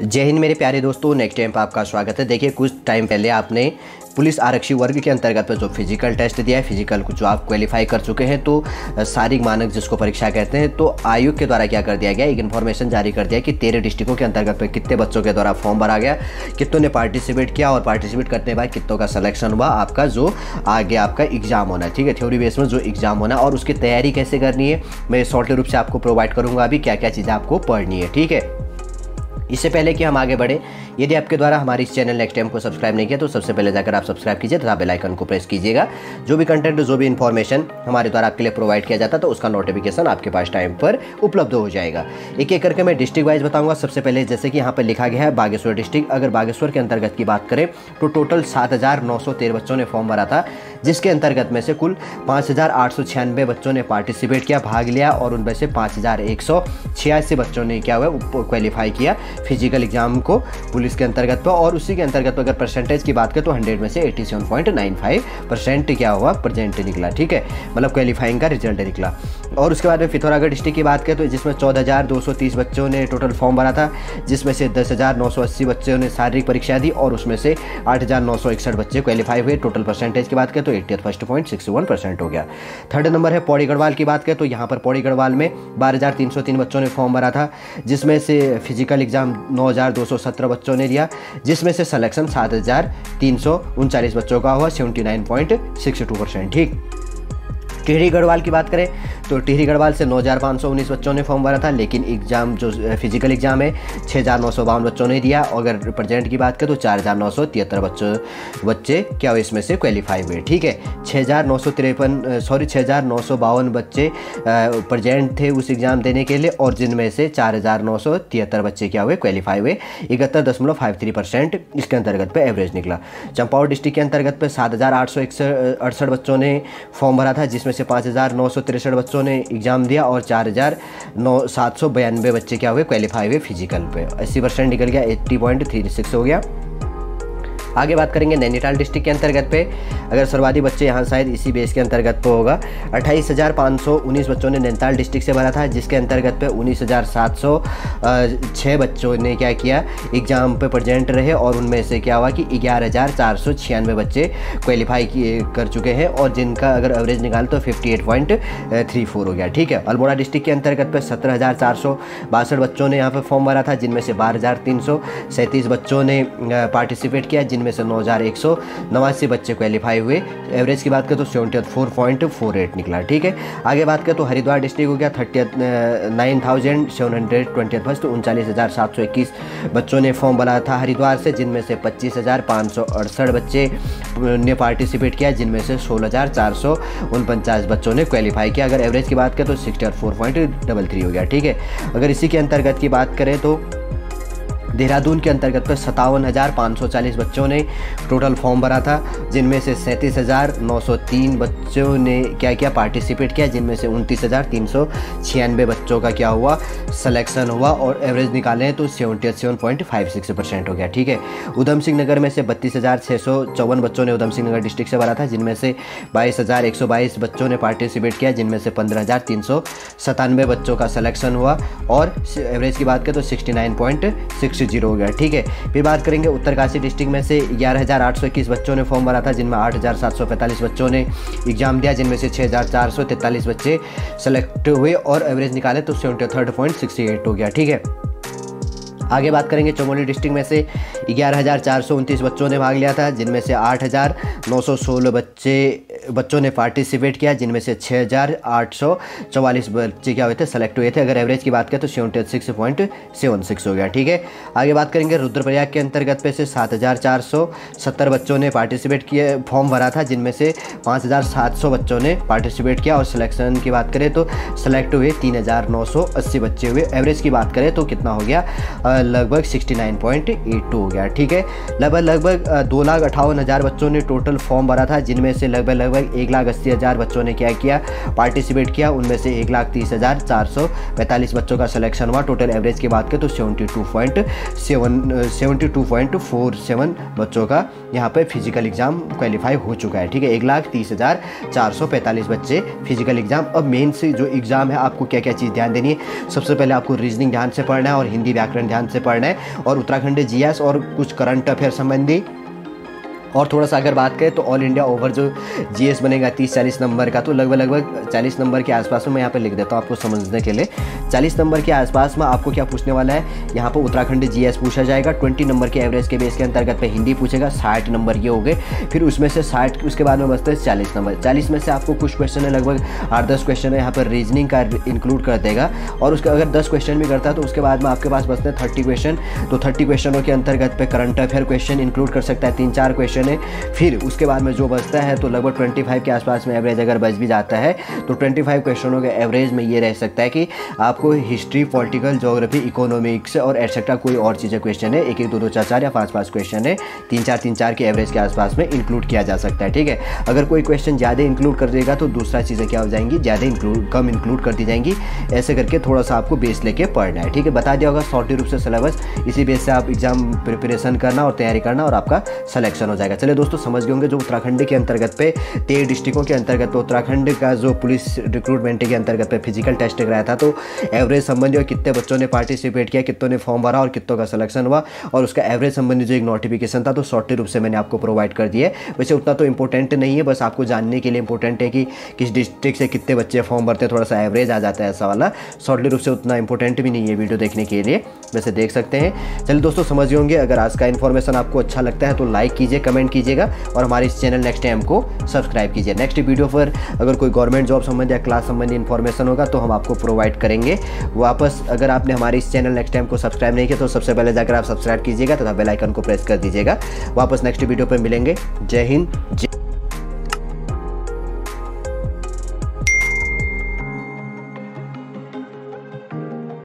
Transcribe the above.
जय हिंद मेरे प्यारे दोस्तों, नेक्स्ट टाइम पर आपका स्वागत है। देखिए, कुछ टाइम पहले आपने पुलिस आरक्षी वर्ग के अंतर्गत जो फिजिकल टेस्ट दिया है, फिजिकल को जो आप क्वालिफाई कर चुके हैं, तो शारीरिक मानक जिसको परीक्षा कहते हैं, तो आयोग के द्वारा क्या कर दिया गया, एक इन्फॉर्मेशन जारी कर दिया कि 13 डिस्ट्रिक्टों के अंतर्गत पे कितने बच्चों के द्वारा फॉर्म भरा गया, कितनों ने पार्टिसिपेट किया और पार्टिसिपेट करने के बाद कितनों का सिलेक्शन हुआ, आपका जो आगे आपका एग्जाम होना है, ठीक है, थ्योरी बेस में जो एग्जाम होना, और उसकी तैयारी कैसे करनी है मैं शॉर्ट रूप से आपको प्रोवाइड करूँगा अभी क्या क्या चीज़ें आपको पढ़नी है। ठीक है, इससे पहले कि हम आगे बढ़े, यदि आपके द्वारा हमारी इस चैनल नेक्स्ट टाइम को सब्सक्राइब नहीं किया तो सबसे पहले जाकर आप सब्सक्राइब कीजिए तथा बेल आइकन को प्रेस कीजिएगा। जो भी कंटेंट, जो भी इन्फॉर्मेशन हमारे द्वारा आपके लिए प्रोवाइड किया जाता है तो उसका नोटिफिकेशन आपके पास टाइम पर उपलब्ध हो जाएगा। एक एक करके मैं डिस्ट्रिक्ट वाइज बताऊंगा। सबसे पहले जैसे कि यहाँ पर लिखा गया है बागेश्वर डिस्ट्रिक्ट। अगर बागेश्वर के अंतर्गत की बात करें तो टोटल 7,913 बच्चों ने फॉर्म भरा था, जिसके अंतर्गत में से कुल 5,896 बच्चों ने पार्टिसिपेट किया, भाग लिया, और उनमें से 5,186 बच्चों ने क्या हुआ क्वालिफाई किया फिजिकल एग्जाम को पुलिस के अंतर्गत पर। और उसी के अंतर्गत अगर परसेंटेज की बात करें तो 100 में से 87.95% क्या हुआ प्रेजेंट निकला। ठीक है, मतलब क्वालिफाइंग का रिजल्ट निकला। और उसके बाद में पिथौरागढ़ डिस्ट्रिक्ट की बात करें तो जिसमें 14,230 बच्चों ने टोटल फॉर्म भरा था, जिसमें से 10,980 बच्चों ने शारीरिक परीक्षा दी और उसमें से 8,961 बच्चे क्वालिफाई हुए। टोटल परसेंटेज की बात करें तो 81.61% हो गया। थर्ड नंबर है पौड़ी गढ़वाल की बात करें तो यहाँ पर पौड़ी गढ़वाल में 12,303 बच्चों ने फॉर्म भरा था, जिसमें से फिजिकल एग्जाम 9,217 बच्चों ने दिया, जिसमें से सिलेक्शन 7,339 बच्चों का हुआ, 79.62%। ठीक, टिहरी गढ़वाल की बात करें तो टिहरी गढ़वाल से 9,519 बच्चों ने फॉर्म भरा था, लेकिन एग्जाम जो फिजिकल एग्जाम है 6,952 बच्चों ने दिया। अगर प्रेजेंट की बात करें तो 4,973 बच्चे क्या हुए इसमें से क्वालिफाई हुए। ठीक है, 6,952 बच्चे प्रेजेंट थे उस एग्ज़ाम देने के लिए, और जिनमें से 4,973 बच्चे क्या हुए क्वालिफाई हुए। 71.53% इसके अंतर्गत पे एवरेज निकला। चंपावत डिस्ट्रिक्ट के अंतर्गत पे 7,868 बच्चों ने फॉर्म भरा था, जिसमें से 5,963 बच्चों ने एग्जाम दिया और 4,792 बच्चे क्या हुए क्वालिफाई हुए फिजिकल पे। 80% निकल गया, 80.36 हो गया। आगे बात करेंगे नैनीताल डिस्ट्रिक्ट के अंतर्गत पे। अगर सर्वाधिक बच्चे यहाँ शायद इसी बेस के अंतर्गत पे होगा, 28,519 बच्चों ने नैनीताल डिस्ट्रिक्ट से भरा था, जिसके अंतर्गत पे 19,706 बच्चों ने क्या किया एग्जाम पे प्रेजेंट रहे, और उनमें से क्या हुआ कि 11,496 बच्चे क्वालिफाई कर चुके हैं, और जिनका अगर एवरेज निकाल तो 58.34 हो गया। ठीक है, अल्मोड़ा डिस्ट्रिक्ट के अंतर्गत पे 17,462 बच्चों ने यहाँ पर फॉर्म भरा था, जिनमें से 12,337 बच्चों ने पार्टिसिपेट किया, जिनमें से 9,189 बच्चे क्वालिफाई हुए। एवरेज की बात करें तो 74.48 निकला। ठीक है, आगे बात करें तो हरिद्वार डिस्ट्रिक्ट हो गया 39,720 फर्स्ट, 39,721 बच्चों ने फॉर्म भरा था हरिद्वार से, जिनमें से 25,568 बच्चे ने पार्टिसिपेट किया, जिनमें से 16,449 बच्चों ने क्वालिफाई किया। अगर एवरेज की बात करें तो 64.33 हो गया। ठीक है, अगर इसी के अंतर्गत की बात करें तो देहरादून के अंतर्गत पर 57,540 बच्चों ने टोटल फॉर्म भरा था, जिनमें से 37,903 बच्चों ने क्या किया पार्टिसिपेट किया, जिनमें से 29,396 बच्चों का क्या हुआ सिलेक्शन हुआ, और एवरेज निकाले हैं तो 77.56% हो गया। ठीक है, उधम सिंह नगर में से 32,654 बच्चों ने उधम सिंह नगर डिस्ट्रिक्ट से भरा था, जिनमें से 22,122 बच्चों ने पार्टिसिपेट किया, जिनमें से 15,397 बच्चों का सिलेक्शन हुआ, और एवरेज की बात करें तो 69.60 हो गया। ठीक है, फिर बात करेंगे उत्तरकाशी डिस्ट्रिक्ट में से 11,821 बच्चों ने फॉर्म भरा था, जिनमें 8,745 बच्चों ने एग्जाम दिया, जिनमें से 6,443 बच्चे सेलेक्ट हुए, और एवरेज निकाले तो 73.68 हो गया। ठीक है, आगे बात करेंगे चमोली डिस्ट्रिक्ट में से 11,429 बच्चों ने भाग लिया था, जिनमें से 8,916 बच्चों ने पार्टिसिपेट किया, जिनमें से 6,844 बच्चे क्या हुए थे सेलेक्ट हुए थे। अगर एवरेज की बात करें तो 76.76 हो गया। ठीक है, आगे बात करेंगे रुद्रप्रयाग के अंतर्गत पे से 7,470 बच्चों ने पार्टिसिपेट किए फॉर्म भरा था, जिनमें से 5,700 बच्चों ने पार्टिसिपेट किया, और सिलेक्शन की बात करें तो सेलेक्ट हुए 3,980 बच्चे हुए। एवरेज की बात करें तो कितना हो गया लगभग 69.82 हो गया। ठीक है, लगभग 2,58,000 बच्चों ने टोटल फॉर्म भरा था, जिनमें से लगभग लगभग 1,80,000 बच्चों ने क्या किया, पार्टिसिपेट किया। उनमें से 1,30,445 बच्चों का सिलेक्शन हुआ। टोटल एवरेज की बात करें तो 72.47 बच्चों का यहाँ पे फिजिकल एग्जाम क्वालिफाई हो चुका है। ठीक है, 1,30,445 बच्चे फिजिकल एग्जाम। अब मेन से जो एग्ज़ाम है आपको क्या क्या चीज़ ध्यान देनी है, सबसे पहले आपको रीजनिंग ध्यान से पढ़ना है और हिंदी व्याकरण ध्यान से पढ़ना है और उत्तराखंड जीएस और कुछ करंट अफेयर संबंधी। और थोड़ा सा अगर बात करें तो ऑल इंडिया ओवर जो जीएस बनेगा 30-40 नंबर का, तो लगभग 40 नंबर के आसपास में मैं यहाँ पे लिख देता हूँ आपको समझने के लिए। 40 नंबर के आसपास में आपको क्या पूछने वाला है, यहाँ पर उत्तराखंड जीएस पूछा जाएगा। 20 नंबर के एवरेज के बेस के अंतर्गत पे हिंदी पूछेगा, 60 नंबर ये हो गए। फिर उसमें से 60, उसके बाद में बचते हैं 40 नंबर। 40 में से आपको कुछ क्वेश्चन है, लगभग 8-10 क्वेश्चन है यहाँ पर रीजनिंग का इंक्लूड कर देगा। और उसका अगर 10 क्वेश्चन भी करता है तो उसके बाद में आपके पास बचते हैं 30 क्वेश्चन। तो 30 क्वेश्चनों के अंतर्गत पे करंट अफेयर क्वेश्चन इंक्लूड कर सकता है, 3-4 क्वेश्चन है। फिर उसके बाद में जो बचता है तो लगभग 25 के आसपास में एवरेज अगर बच भी जाता है तो 25 क्वेश्चनों के एवरेज में ये रह सकता है कि आपको हिस्ट्री, पॉलिटिकल, ज्योग्राफी, इकोनॉमिक्स और एटसेट्रा कोई और चीज़ें क्वेश्चन है, 1-1, 2-2, 4-4 या 5-5 क्वेश्चन है, 3-4 के एवरेज के आसपास में इंक्लूड किया जा सकता है। ठीक है, अगर कोई क्वेश्चन ज़्यादा इंक्लूड कर देगा तो दूसरा चीज़ें क्या हो जाएंगी, कम इंक्लूड कर दी जाएंगी। ऐसे करके थोड़ा सा आपको बेस लेके पढ़ना है। ठीक है, बता दिया होगा शॉर्ट रूप से सिलेबस, इसी बेस से आप एग्जाम प्रिपरेशन करना और तैयारी करना और आपका सिलेक्शन हो जाएगा। चलिए दोस्तों, समझ गए होंगे जो उत्तराखंड के अंतर्गत पे 13 डिस्ट्रिक्टों के अंतर्गत पे उत्तराखंड का जो पुलिस रिक्रूटमेंट के अंतर्गत पे फिजिकल टेस्ट कराया था, तो एवरेज संबंधी और कितने बच्चों ने पार्टिसिपेट किया, कितनों ने फॉर्म भरा और कितनों का सिलेक्शन हुआ और उसका एवरेज संबंधी जो एक नोटिफिकेशन था तो शॉर्ट रूप से मैंने आपको प्रोवाइड कर दिया है। वैसे उतना तो इंपॉर्टेंट नहीं है, बस आपको जानने के लिए इंपॉर्टेंट है कि किस डिस्ट्रिक्ट से कितने बच्चे फॉर्म भरते हैं, थोड़ा सा एवरेज आ जाता है ऐसा वाला। शॉर्ट रूप से उतना इंपॉर्टेंट भी नहीं है वीडियो देखने के लिए, वैसे देख सकते हैं। चलिए दोस्तों, समझ होंगे। अगर आज का इन्फॉर्मेशन आपको अच्छा लगता है तो लाइक कीजिए, कमेंट कीजिएगा और हमारे इस चैनल नेक्स्ट टाइम को सब्सक्राइब कीजिए। नेक्स्ट वीडियो पर अगर कोई गवर्नमेंट जॉब संबंधी या क्लास संबंधी इन्फॉर्मेशन होगा तो हम आपको प्रोवाइड करेंगे वापस। अगर आपने हमारे इस चैनल नेक्स्ट टाइम को सब्सक्राइब नहीं किया तो सबसे पहले जाकर आप सब्सक्राइब कीजिएगा तथा बेल आइकन को प्रेस कर दीजिएगा। वापस नेक्स्ट वीडियो पर मिलेंगे। जय हिंद।